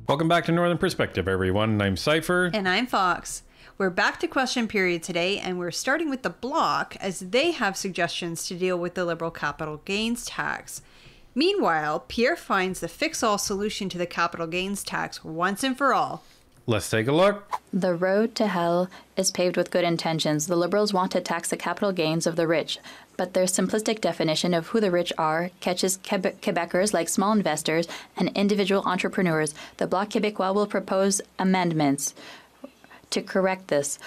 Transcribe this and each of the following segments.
Welcome back to Northern Perspective, everyone. I'm Cypher. And I'm Fox. We're back to question period today, and we're starting with the Bloc as they have suggestions to deal with the Liberal capital gains tax. Meanwhile, Pierre finds the fix-all solution to the capital gains tax once and for all. Let's take a look. The road to hell is paved with good intentions. The Liberals want to tax the capital gains of the rich, but their simplistic definition of who the rich are catches Quebecers like small investors and individual entrepreneurs. The Bloc Québécois will propose amendments to correct this.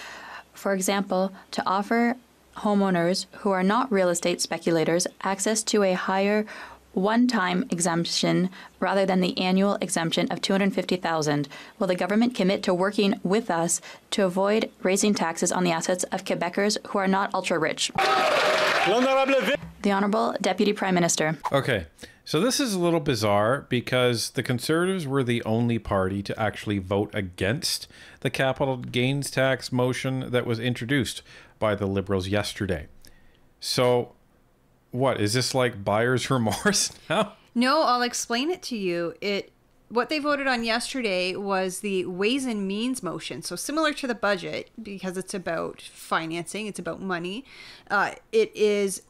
For example, to offer homeowners who are not real estate speculators access to a higher one-time exemption rather than the annual exemption of $250,000. Will the government commit to working with us to avoid raising taxes on the assets of Quebecers who are not ultra-rich? The Honourable Deputy Prime Minister. Okay, so this is a little bizarre because the Conservatives were the only party to actually vote against the capital gains tax motion that was introduced by the Liberals yesterday. So what, is this like buyer's remorse now? No, I'll explain it to you. What they voted on yesterday was the Ways and Means motion. So similar to the budget, because it's about financing, it's about money. It is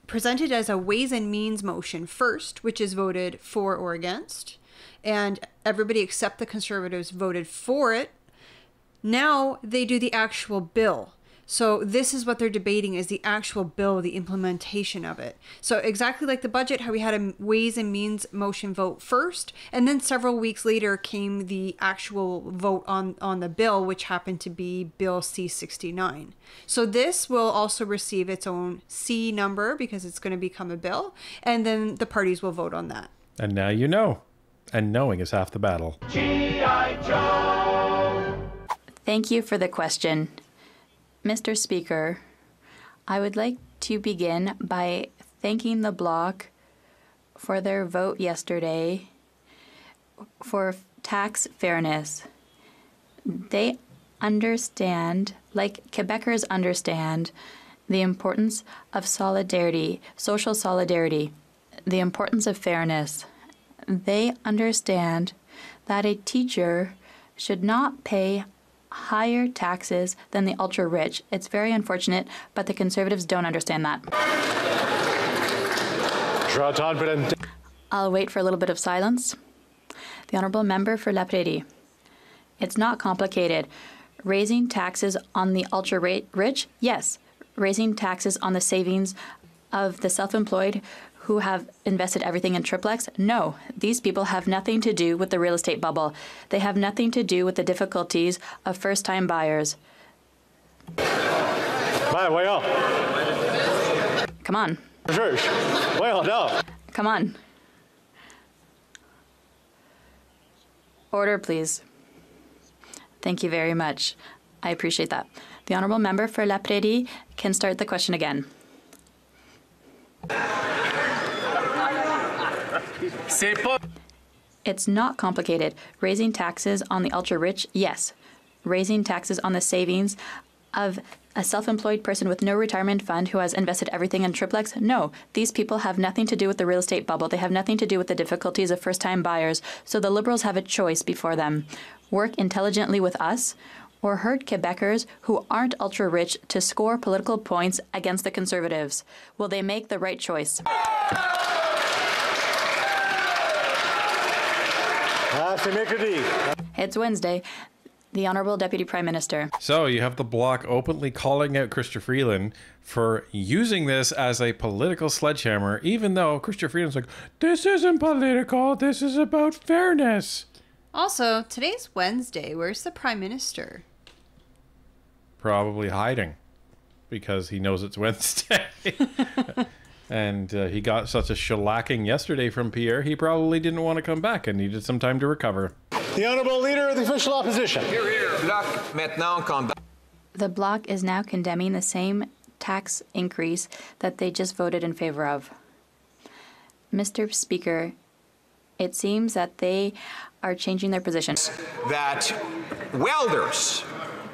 presented as a Ways and Means motion first, which is voted for or against. And everybody except the Conservatives voted for it. Now they do the actual bill. So this is what they're debating, is the actual bill, the implementation of it. So exactly like the budget, how we had a Ways and Means motion vote first, and then several weeks later came the actual vote on the bill, which happened to be Bill C-69. So this will also receive its own C number because it's going to become a bill, and then the parties will vote on that. And now you know. And knowing is half the battle. G.I. Joe! Thank you for the question. Mr. Speaker, I would like to begin by thanking the Bloc for their vote yesterday for tax fairness. They understand, like Quebecers understand, the importance of solidarity, social solidarity, the importance of fairness. They understand that a teacher should not pay higher taxes than the ultra-rich. It's very unfortunate, but the Conservatives don't understand that. I'll wait for a little bit of silence. The Honourable Member for La Prairie. It's not complicated. Raising taxes on the ultra-rich? Yes. Raising taxes on the savings of the self-employed who have invested everything in triplex? No. These people have nothing to do with the real estate bubble. They have nothing to do with the difficulties of first-time buyers. Come on. Come on. Order, please. Thank you very much. I appreciate that. The Honourable Member for La Prairie can start the question again. It's not complicated. Raising taxes on the ultra-rich? Yes. Raising taxes on the savings of a self-employed person with no retirement fund who has invested everything in triplex? No. These people have nothing to do with the real estate bubble. They have nothing to do with the difficulties of first-time buyers. So the Liberals have a choice before them. Work intelligently with us or hurt Quebecers who aren't ultra-rich to score political points against the Conservatives. Will they make the right choice? It's Wednesday. The Honourable Deputy Prime Minister. So you have the Bloc openly calling out Christopher Freeland for using this as a political sledgehammer, even though Christopher Freeland's like, this isn't political, this is about fairness. Also, today's Wednesday. Where's the Prime Minister? Probably hiding because he knows it's Wednesday. And he got such a shellacking yesterday from Pierre, he probably didn't want to come back and needed some time to recover. The Honourable Leader of the Official Opposition. Here, here. The Bloc is now condemning the same tax increase that they just voted in favour of. Mr. Speaker, it seems that they are changing their position. That welders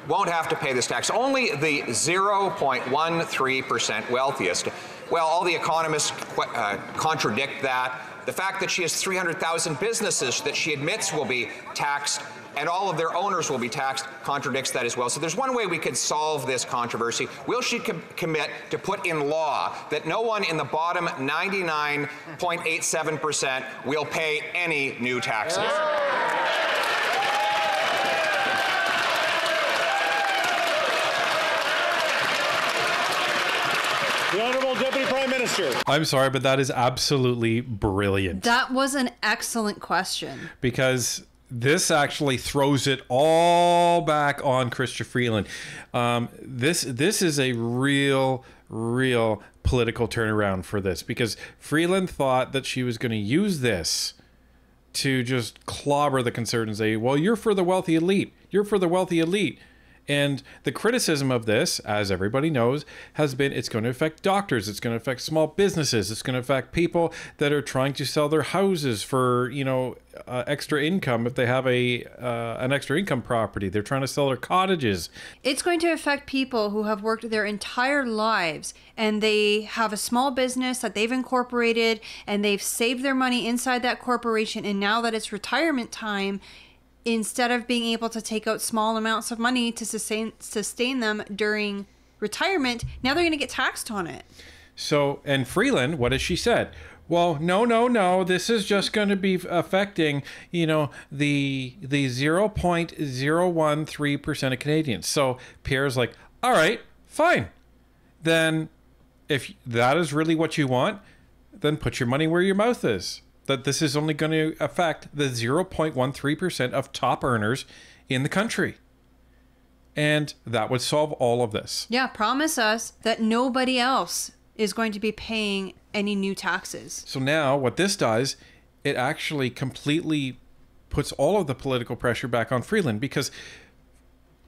won't have to pay this tax. Only the 0.13% wealthiest Well, all the economists contradict that. The fact that she has 300,000 businesses that she admits will be taxed and all of their owners will be taxed contradicts that as well. So there's one way we could solve this controversy. Will she commit to put in law that no one in the bottom 99.87% will pay any new taxes? The Honourable Deputy Prime Minister. I'm sorry, but that is absolutely brilliant. That was an excellent question. Because this actually throws it all back on Chrystia Freeland. This is a real political turnaround for this, because Freeland thought that she was going to use this to just clobber the Conservatives and say, well, you're for the wealthy elite. You're for the wealthy elite. And the criticism of this, as everybody knows, has been it's going to affect doctors, it's going to affect small businesses, it's going to affect people that are trying to sell their houses for, extra income if they have an extra income property. They're trying to sell their cottages. It's going to affect people who have worked their entire lives and they have a small business that they've incorporated and they've saved their money inside that corporation, and now that it's retirement time, instead of being able to take out small amounts of money to sustain them during retirement, now they're going to get taxed on it. So, and Freeland, what has she said? Well, no, this is just going to be affecting, the 0.013% of Canadians. So Pierre's like, all right, fine. Then if that is really what you want, then put your money where your mouth is. That this is only going to affect the 0.13% of top earners in the country. And that would solve all of this. Yeah, promise us that nobody else is going to be paying any new taxes. So now what this does, it actually completely puts all of the political pressure back on Freeland, because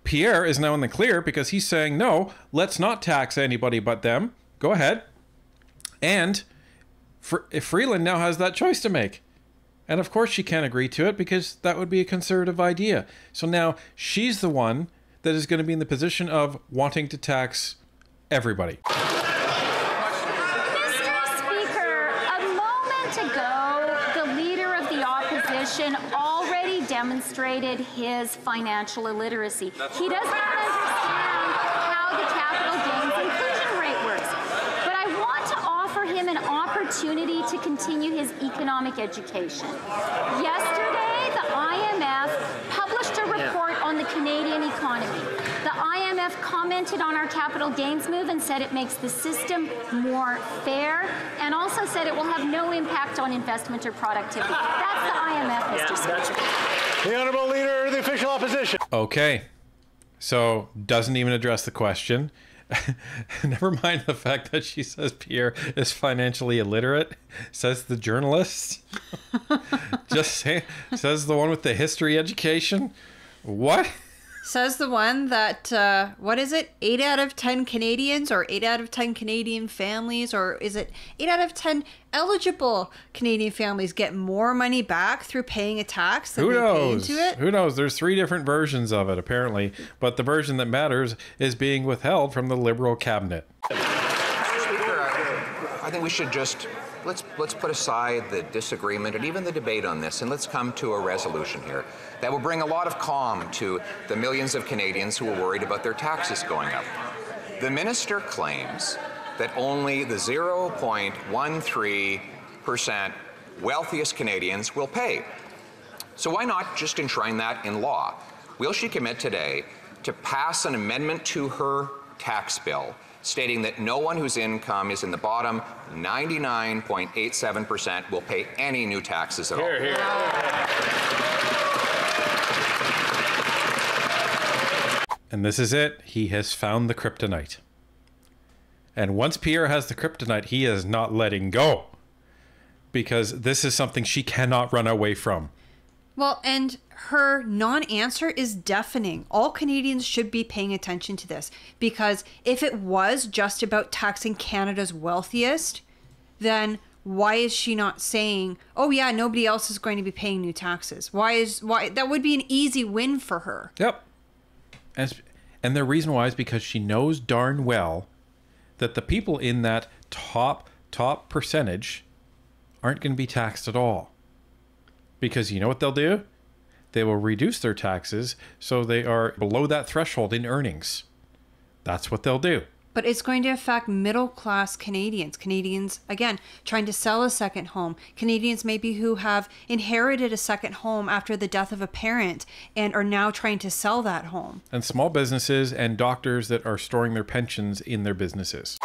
Pierre is now in the clear because he's saying, no, let's not tax anybody but them. Go ahead. And Freeland now has that choice to make. And of course she can't agree to it because that would be a Conservative idea. So now she's the one that is going to be in the position of wanting to tax everybody. Mr. Speaker, a moment ago, the Leader of the Opposition already demonstrated his financial illiteracy. He does not understand how the capital gains inclusion rate works. But I want to offer him an opportunity to continue his economic education. Yesterday, the IMF published a report on the Canadian economy. The IMF commented on our capital gains move and said it makes the system more fair, and also said it will have no impact on investment or productivity. That's the IMF, Mr. Speaker. The Honourable Leader of the Official Opposition. Okay. So doesn't even address the question. Never mind the fact that she says Pierre is financially illiterate, says the journalist. Says the one with the history education. What? Says the one that, 8 out of 10 Canadians, or 8 out of 10 Canadian families, or is it 8 out of 10 eligible Canadian families get more money back through paying a tax than they pay into it? Who knows? There's 3 different versions of it, apparently. But the version that matters is being withheld from the Liberal cabinet. Speaker, I think we should just, let's put aside the disagreement and even the debate on this, and let's come to a resolution here that will bring a lot of calm to the millions of Canadians who are worried about their taxes going up. The minister claims that only the 0.13% wealthiest Canadians will pay. So why not just enshrine that in law? Will she commit today to pass an amendment to her tax bill stating that no one whose income is in the bottom 99.87% will pay any new taxes at all? Here, here. And this is it. He has found the kryptonite. And once Pierre has the kryptonite, he is not letting go. Because this is something she cannot run away from. Well, and her non-answer is deafening. All Canadians should be paying attention to this, because if it was just about taxing Canada's wealthiest, then why is she not saying, oh yeah, nobody else is going to be paying new taxes? Why that would be an easy win for her. Yep. And the reason why is because she knows darn well that the people in that top percentage aren't going to be taxed at all. Because you know what they'll do? They will reduce their taxes so they are below that threshold in earnings. That's what they'll do. But it's going to affect middle-class Canadians. Canadians, again, trying to sell a second home. Canadians maybe who have inherited a second home after the death of a parent and are now trying to sell that home. And small businesses and doctors that are storing their pensions in their businesses.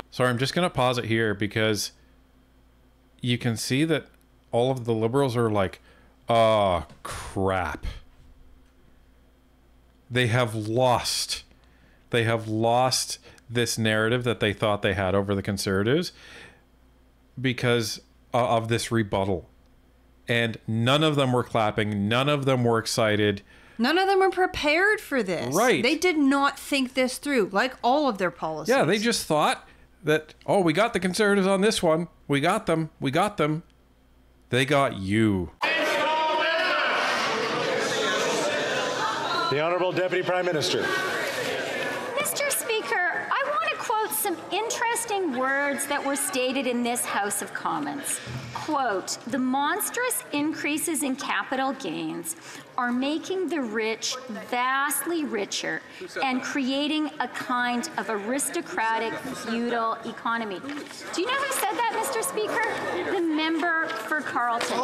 Sorry, I'm just going to pause it here because you can see that all of the Liberals are like, oh, crap. They have lost this narrative that they thought they had over the Conservatives because of this rebuttal. And none of them were clapping. None of them were excited. None of them were prepared for this. Right. They did not think this through, like all of their policies. Yeah, they just thought that, oh, we got the Conservatives on this one. We got them. We got them. They got you. The Honourable Deputy Prime Minister. Mr. Speaker, I want to quote some interesting words that were stated in this House of Commons. Quote, the monstrous increases in capital gains are making the rich vastly richer and creating a kind of aristocratic feudal economy. Do you know who said that, Mr. Speaker? The member for Carleton.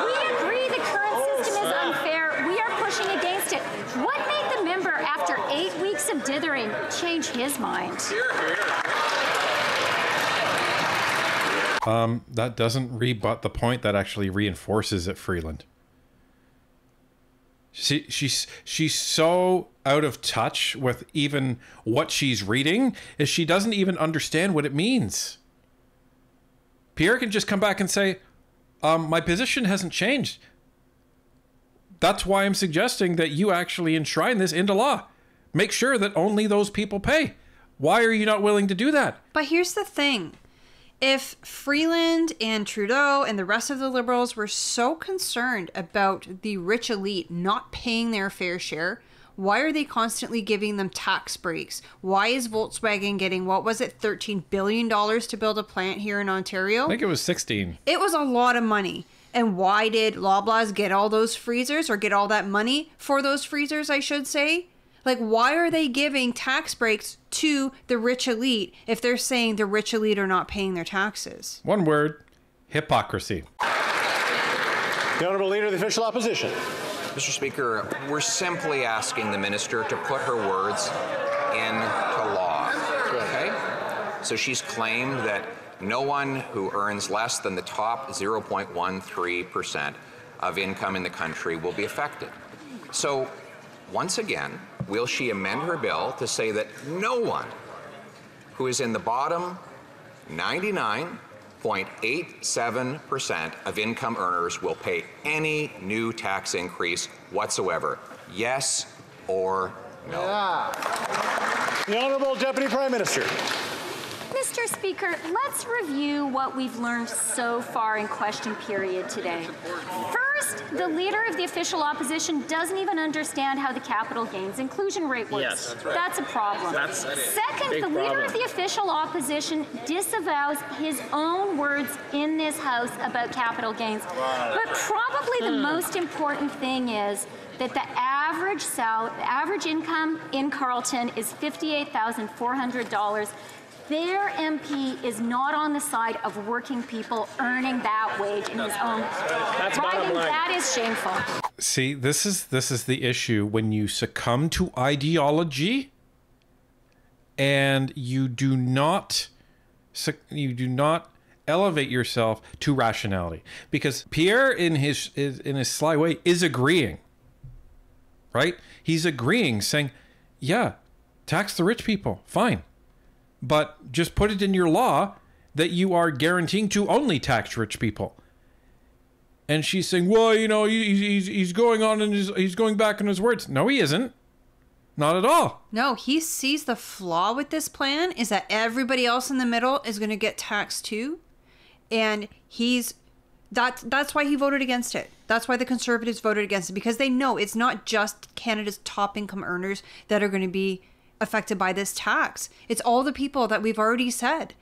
We agree the current system is unfair. We are pushing against it. What made the member, after 8 weeks of dithering, change his mind? That doesn't rebut the point. That actually reinforces it, Freeland. She's so out of touch with even what she's reading is she doesn't even understand what it means. Pierre can just come back and say, my position hasn't changed. That's why I'm suggesting that you actually enshrine this into law. Make sure that only those people pay. Why are you not willing to do that? But here's the thing. If Freeland and Trudeau and the rest of the Liberals were so concerned about the rich elite not paying their fair share, why are they constantly giving them tax breaks? Why is Volkswagen getting, what was it, $13 billion to build a plant here in Ontario? I think it was 16. It was a lot of money. And why did Loblaws get all those freezers, or get all that money for those freezers, I should say? Like, why are they giving tax breaks to the rich elite if they're saying the rich elite are not paying their taxes? One word, hypocrisy. The Honourable Leader of the Official Opposition. Mr. Speaker, we're simply asking the minister to put her words into law. Okay? So she's claimed that no one who earns less than the top 0.13% of income in the country will be affected. So, once again, will she amend her bill to say that no one who is in the bottom 99.87% of income earners will pay any new tax increase whatsoever? Yes or no? Yeah. The Honourable Deputy Prime Minister. Mr. Speaker, let's review what we've learned so far in question period today. First, the Leader of the Official Opposition doesn't even understand how the capital gains inclusion rate works. Yes, that's right. That's a problem. Second, the Leader of the Official Opposition disavows his own words in this House about capital gains. But probably the most important thing is that the average income in Carleton is $58,400. Their MP is not on the side of working people earning that wage in his own. That's bottom line. That is shameful. See, this is the issue when you succumb to ideology and you do not elevate yourself to rationality. Because Pierre in his sly way is agreeing. Right? He's agreeing, saying, yeah, tax the rich people, fine. But just put it in your law that you are guaranteeing to only tax rich people. And she's saying, well, you know, he's going on and he's going back on his words. No, he isn't. Not at all. No, he sees the flaw with this plan is that everybody else in the middle is going to get taxed too. And he's That's why he voted against it. That's why the Conservatives voted against it, because they know it's not just Canada's top income earners that are going to be affected by this tax. It's all the people that we've already said,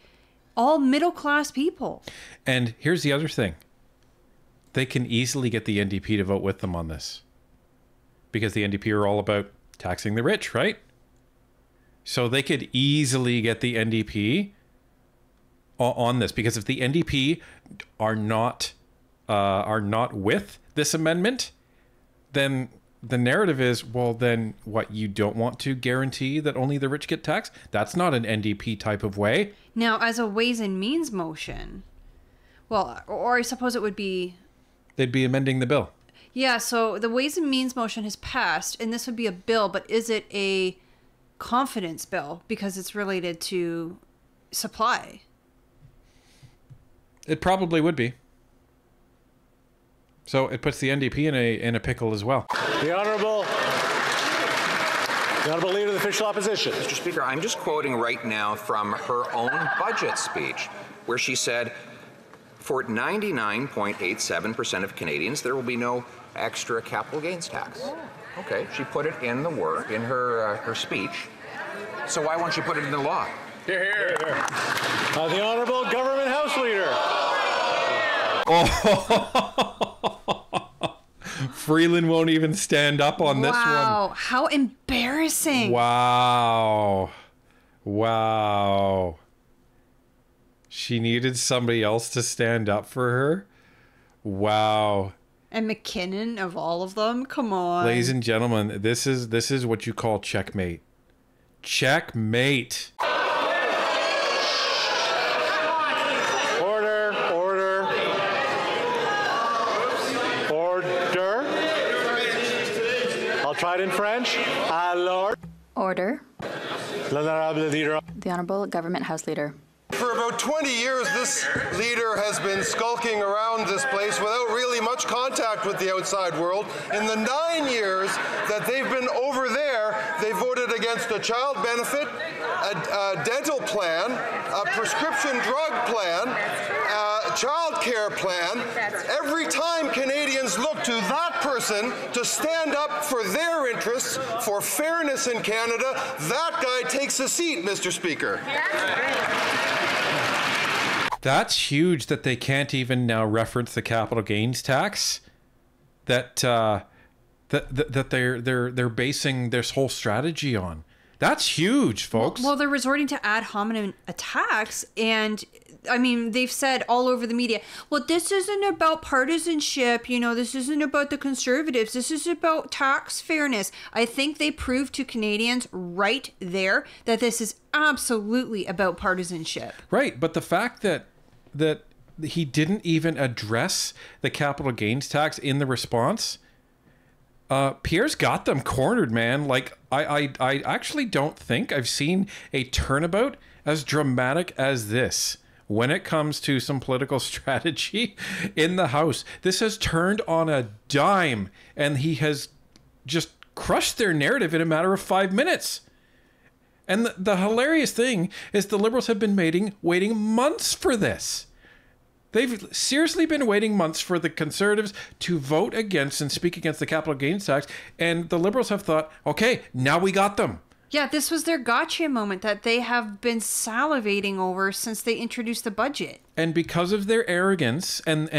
all middle class people. And here's the other thing. They can easily get the NDP to vote with them on this, because the NDP are all about taxing the rich, right? So they could easily get the NDP on this, because if the NDP are not with this amendment, then the narrative is, well, then what, you don't want to guarantee that only the rich get taxed? That's not an NDP type of way. Now, as a Ways and Means motion, well, or I suppose it would be... They'd be amending the bill. Yeah, so the Ways and Means motion has passed, and this would be a bill, but is it a confidence bill because it's related to supply? It probably would be. So it puts the NDP in a pickle as well. The Honourable Leader of the Official Opposition. Mr. Speaker, I'm just quoting right now from her own budget speech, where she said, for 99.87% of Canadians, there will be no extra capital gains tax. Okay, she put it in the word, in her speech. So why won't she put it in the law? Here, here. The Honourable Government House Leader. Freeland won't even stand up on this one. Wow, how embarrassing. Wow. She needed somebody else to stand up for her. Wow. And McKinnon of all of them, come on. Ladies and gentlemen, this is what you call checkmate. Checkmate. Order. I'll try it in French. Alors. Order. L'Honorable Leader. The Honourable Government House Leader. For about 20 years, this leader has been skulking around this place without really much contact with the outside world. In the 9 years that they've been over there, they voted against a child benefit, a dental plan, a prescription drug plan, a child care plan. Every time Canadians look to that person to stand up for their interests, for fairness in Canada, that guy takes a seat, Mr. Speaker. That's huge that they can't even now reference the capital gains tax. That they're basing this whole strategy on. That's huge, folks. Well, they're resorting to ad hominem attacks, and I mean, they've said all over the media, well, this isn't about partisanship, you know, this isn't about the Conservatives, this is about tax fairness. I think they proved to Canadians right there that this is absolutely about partisanship. Right, but the fact that he didn't even address the capital gains tax in the response, Pierre's got them cornered, man. Like, I actually don't think I've seen a turnabout as dramatic as this when it comes to some political strategy in the House. This has turned on a dime, and he has just crushed their narrative in a matter of 5 minutes. And the hilarious thing is the Liberals have been waiting months for this. They've seriously been waiting months for the Conservatives to vote against and speak against the capital gains tax. And the Liberals have thought, okay, now we got them. Yeah, this was their gotcha moment that they have been salivating over since they introduced the budget. And because of their arrogance and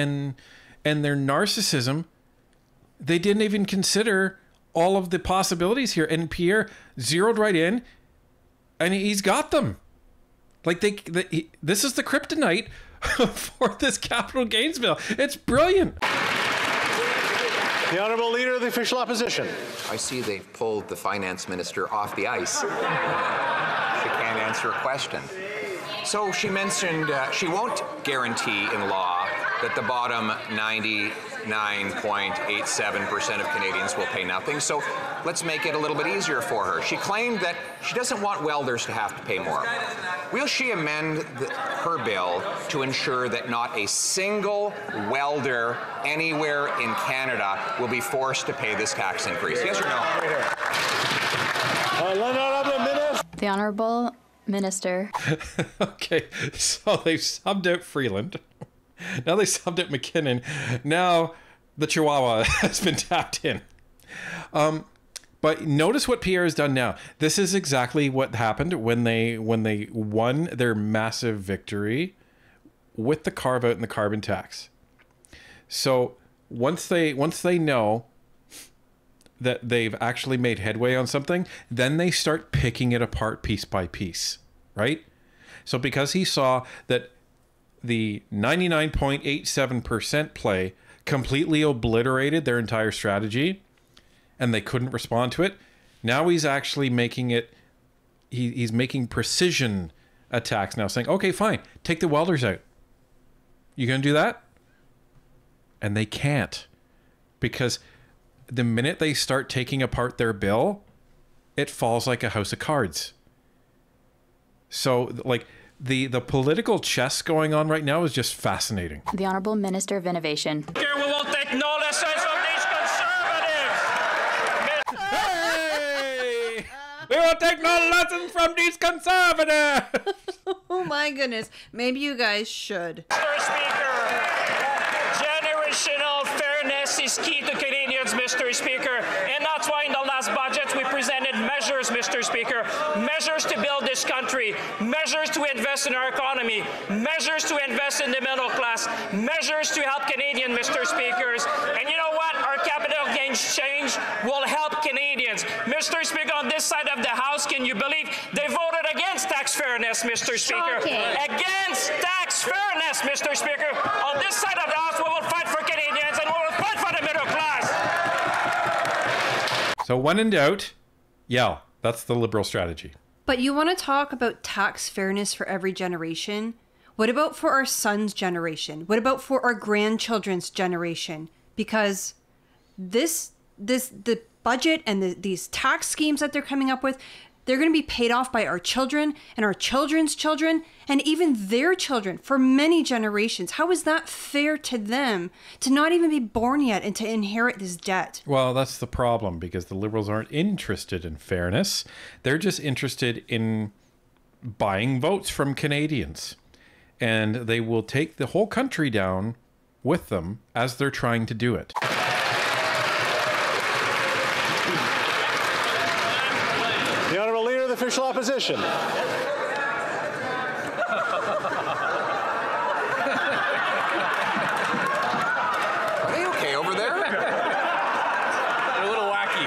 their narcissism, they didn't even consider all of the possibilities here. And Pierre zeroed right in, and he's got them. Like, this is the kryptonite for this capital gains bill. It's brilliant. The Honourable Leader of the Official Opposition. I see they've pulled the finance minister off the ice. She can't answer a question. So she mentioned she won't guarantee in law that the bottom 99.87% of Canadians will pay nothing. So let's make it a little bit easier for her. She claimed that she doesn't want welders to have to pay more. Will she amend her bill to ensure that not a single welder anywhere in Canada will be forced to pay this tax increase? Yes or no? The Honourable Minister. Okay, so they've subbed out Freeland. Now they stopped at McKinnon. Now the Chihuahua has been tapped in. But notice what Pierre has done now. This is exactly what happened when they won their massive victory with the carve out and the carbon tax. So once they know that they've actually made headway on something, then they start picking it apart piece by piece, right? So because he saw that the 99.87% play completely obliterated their entire strategy and they couldn't respond to it, now he's actually making it, he's making precision attacks now, saying, okay, fine, take the welders out. You gonna do that? And they can't, because the minute they start taking apart their bill, it falls like a house of cards. So, like, the political chess going on right now is just fascinating. The Honourable Minister of Innovation. Here we won't take no lessons from these conservatives. Hey! We won't take no lessons from these conservatives! Oh my goodness. Maybe you guys should. Mr. Speaker, generational fairness is key to Canadians, Mr. Speaker, and that's why in the last budget we presented measures, Mr. Speaker, measures to build this country, measures to invest in our economy, measures to invest in the middle class, measures to help Canadians, Mr. Speakers. And you know what? Our capital gains change will help Canadians. Mr. Speaker, on this side of the House, can you believe they voted against tax fairness, Mr. Speaker? Against tax fairness, Mr. Speaker. On this side of the House, we will fight for Canadians and we will fight for the middle class. So when in doubt, yell. That's the Liberal strategy. But you want to talk about tax fairness for every generation? What about for our son's generation? What about for our grandchildren's generation? Because the budget and these tax schemes that they're coming up with, they're going to be paid off by our children and our children's children and even their children for many generations. How is that fair to them to not even be born yet and to inherit this debt? Well, that's the problem, because the Liberals aren't interested in fairness. They're just interested in buying votes from Canadians. And they will take the whole country down with them as they're trying to do it. The Honourable Leader of the Official Opposition. Are they okay over there? They're a little wacky.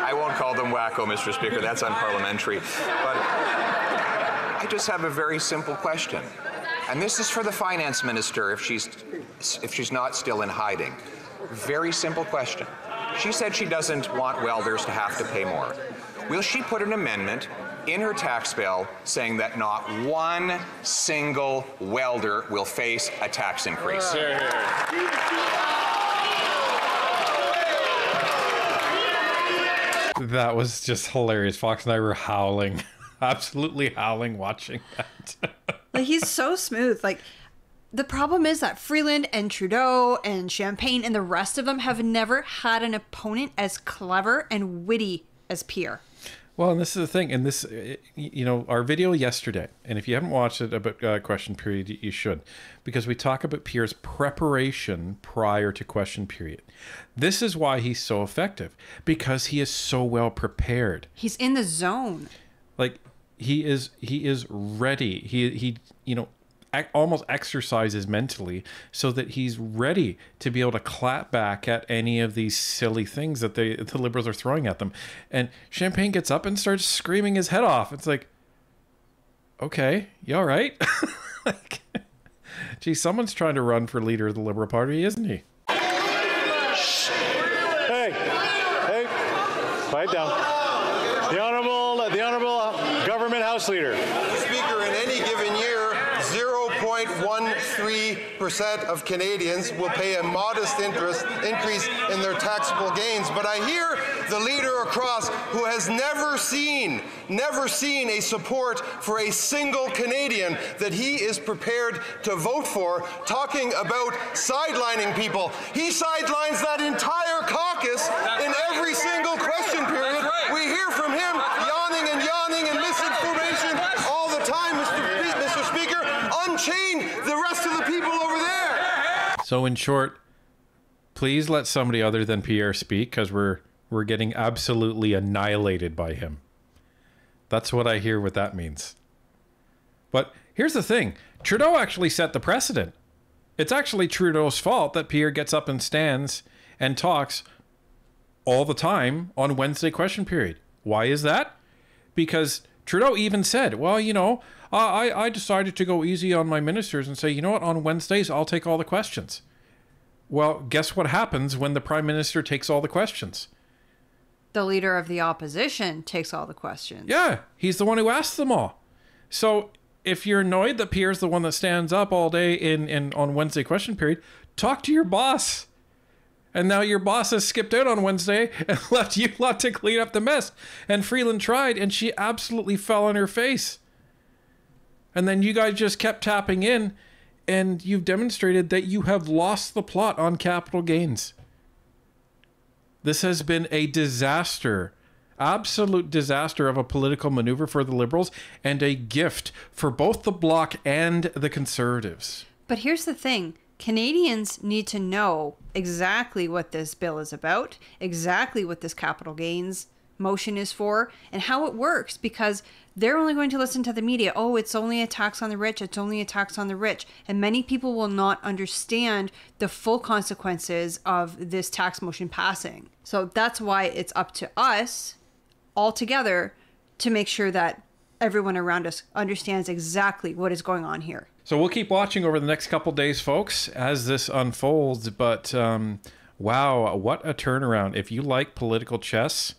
I won't call them wacko, Mr. Speaker. That's unparliamentary. But I just have a very simple question. And this is for the Finance Minister if she's not still in hiding. Very simple question. She said she doesn't want welders to have to pay more. Will she put an amendment in her tax bill saying that not one single welder will face a tax increase? That was just hilarious. Fox and I were howling, absolutely howling watching that. Like, he's so smooth. Like, the problem is that Freeland and Trudeau and Champagne and the rest of them have never had an opponent as clever and witty as Pierre. Well, and this is the thing, and this, you know, our video yesterday, and if you haven't watched it about question period, you should, because we talk about Pierre's preparation prior to question period. This is why he's so effective, because he is so well prepared. He's in the zone. Like, he is ready. He you know, almost exercises mentally so that he's ready to be able to clap back at any of these silly things that the Liberals are throwing at them. And Champagne gets up and starts screaming his head off. It's like, okay, you all right? Like, gee, someone's trying to run for leader of the Liberal Party, isn't he? Hey, quiet down. The Honourable Government House Leader. Speaker, in any given year, 0.13% of Canadians will pay a modest increase in their taxable gains. But I hear the leader across who has never seen a support for a single Canadian that he is prepared to vote for, talking about sidelining people. He sidelines that entire caucus in every single question period. We hear from him yawning and misinformation all the time, Mr. Speaker. chain the rest of the people over there. So in short, please let somebody other than Pierre speak, because we're getting absolutely annihilated by him. That's what I hear what that means. But here's the thing. Trudeau actually set the precedent. It's actually Trudeau's fault that Pierre gets up and stands and talks all the time on Wednesday question period. Why is that? Because Trudeau even said, well, you know, I decided to go easy on my ministers and say, you know what, on Wednesdays, I'll take all the questions. Well, guess what happens when the Prime Minister takes all the questions? The leader of the opposition takes all the questions. Yeah, he's the one who asks them all. So if you're annoyed that Pierre's the one that stands up all day on Wednesday question period, talk to your boss. And now your boss has skipped out on Wednesday and left you lot to clean up the mess. And Freeland tried, and she absolutely fell on her face. And then you guys just kept tapping in, and you've demonstrated that you have lost the plot on capital gains. This has been a disaster, absolute disaster of a political maneuver for the Liberals, and a gift for both the Bloc and the Conservatives. But here's the thing. Canadians need to know exactly what this bill is about, exactly what this capital gains motion is for, and how it works, because they're only going to listen to the media. Oh, it's only a tax on the rich. It's only a tax on the rich. And many people will not understand the full consequences of this tax motion passing. So that's why it's up to us all together to make sure that everyone around us understands exactly what is going on here. So we'll keep watching over the next couple days, folks, as this unfolds. But wow, what a turnaround. If you like political chess,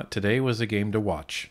today was a game to watch.